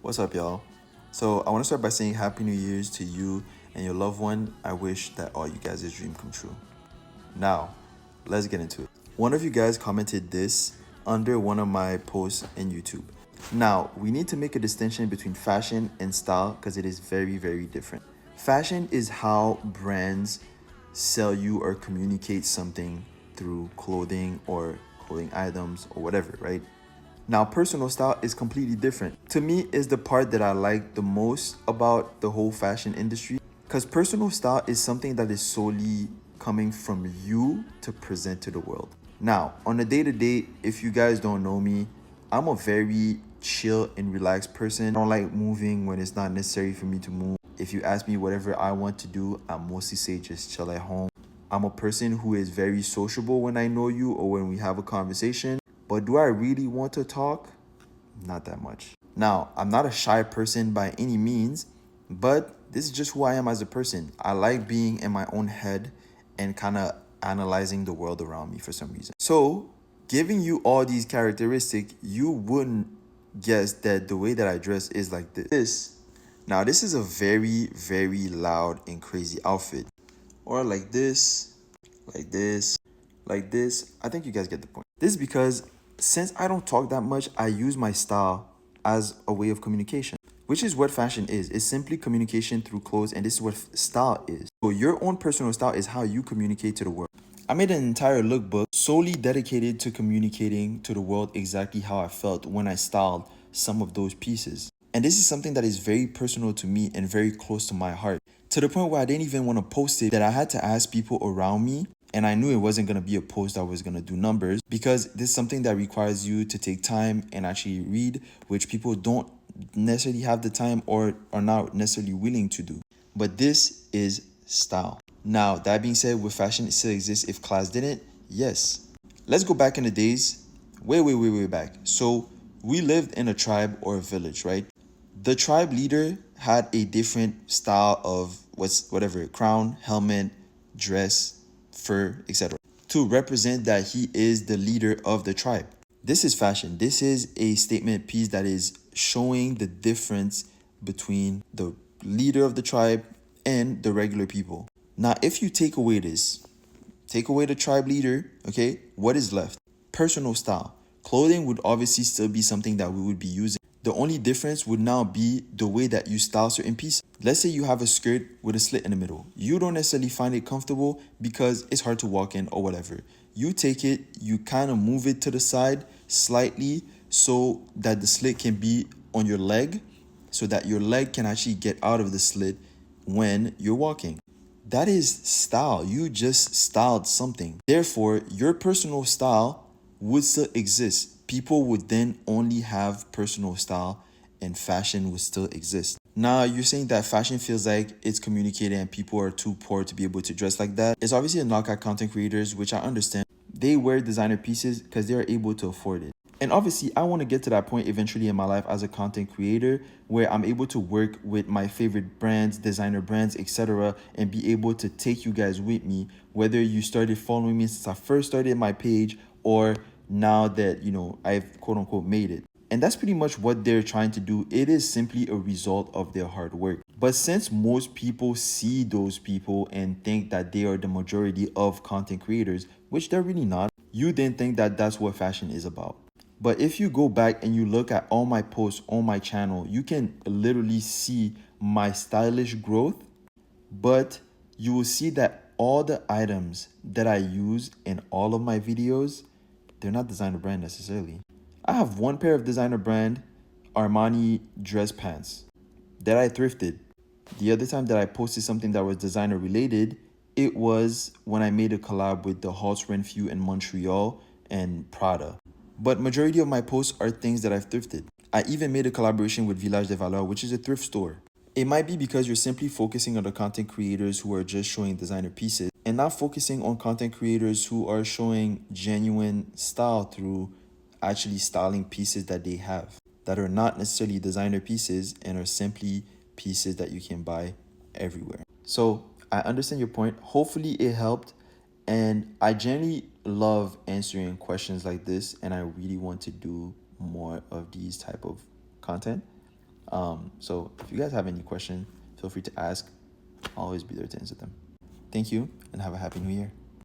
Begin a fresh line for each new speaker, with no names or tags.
What's up, y'all? So, I want to start by saying Happy New Year's to you and your loved one. I wish that all you guys' dream come true. Now, let's get into it. One of you guys commented this under one of my posts in YouTube. Now, we need to make a distinction between fashion and style because it is very, very different. Fashion is how brands sell you or communicate something through clothing or clothing items or whatever, right? Now, personal style is completely different. To me, is the part that I like the most about the whole fashion industry because personal style is something that is solely coming from you to present to the world. Now, on a day to day, if you guys don't know me, I'm a very chill and relaxed person. I don't like moving when it's not necessary for me to move. If you ask me whatever I want to do, I mostly say just chill at home. I'm a person who is very sociable when I know you or when we have a conversation. But do I really want to talk? Not that much. Now, I'm not a shy person by any means, but this is just who I am as a person. I like being in my own head and kind of analyzing the world around me for some reason. So, giving you all these characteristics, you wouldn't guess that the way that I dress is like this. Now, this is a very, very loud and crazy outfit. Or like this, like this, like this. I think you guys get the point. This is because since I don't talk that much, I use my style as a way of communication, which is what fashion is. It's simply communication through clothes, and this is what style is. So your own personal style is how you communicate to the world. I made an entire lookbook solely dedicated to communicating to the world exactly how I felt when I styled some of those pieces. And this is something that is very personal to me and very close to my heart. To the point where I didn't even want to post it, that I had to ask people around me. And I knew it wasn't going to be a post that was going to do numbers because this is something that requires you to take time and actually read, which people don't necessarily have the time or are not necessarily willing to do. But this is style. Now, that being said, would fashion still exist if class didn't? Yes. Let's go back in the days, way back. So we lived in a tribe or a village, right? The tribe leader had a different style of whatever crown, helmet, dress, fur, etc. to represent that he is the leader of the tribe. This is fashion. This is a statement piece that is showing the difference between the leader of the tribe and the regular people. Now, if you take away this, take away the tribe leader, okay, what is left? Personal style. Clothing would obviously still be something that we would be using. The only difference would now be the way that you style certain pieces. Let's say you have a skirt with a slit in the middle. You don't necessarily find it comfortable because it's hard to walk in or whatever. You take it, you kind of move it to the side slightly so that the slit can be on your leg, so that your leg can actually get out of the slit when you're walking. That is style. You just styled something. Therefore, your personal style would still exist. People would then only have personal style and fashion would still exist. Now, you're saying that fashion feels like it's communicated and people are too poor to be able to dress like that. It's obviously a knock at content creators, which I understand. They wear designer pieces because they are able to afford it. And obviously, I want to get to that point eventually in my life as a content creator where I'm able to work with my favorite brands, designer brands, etc., and be able to take you guys with me, whether you started following me since I first started my page or now that, I've quote unquote made it. And that's pretty much what they're trying to do. It is simply a result of their hard work. But since most people see those people and think that they are the majority of content creators, which they're really not, you then think that that's what fashion is about. But if you go back and you look at all my posts on my channel, you can literally see my stylish growth, but you will see that all the items that I use in all of my videos, they're not designer brand necessarily. I have one pair of designer brand Armani dress pants that I thrifted. The other time that I posted something that was designer related, it was when I made a collab with the Halls Renfrew in Montreal and Prada. But majority of my posts are things that I've thrifted. I even made a collaboration with Village de Valeur, which is a thrift store. It might be because you're simply focusing on the content creators who are just showing designer pieces and not focusing on content creators who are showing genuine style through actually styling pieces that they have that are not necessarily designer pieces and are simply pieces that you can buy everywhere. So I understand your point. Hopefully it helped. And I generally love answering questions like this, and I really want to do more of these type of content. So if you guys have any question, feel free to ask. I'll always be there to answer them. Thank you and have a happy new year.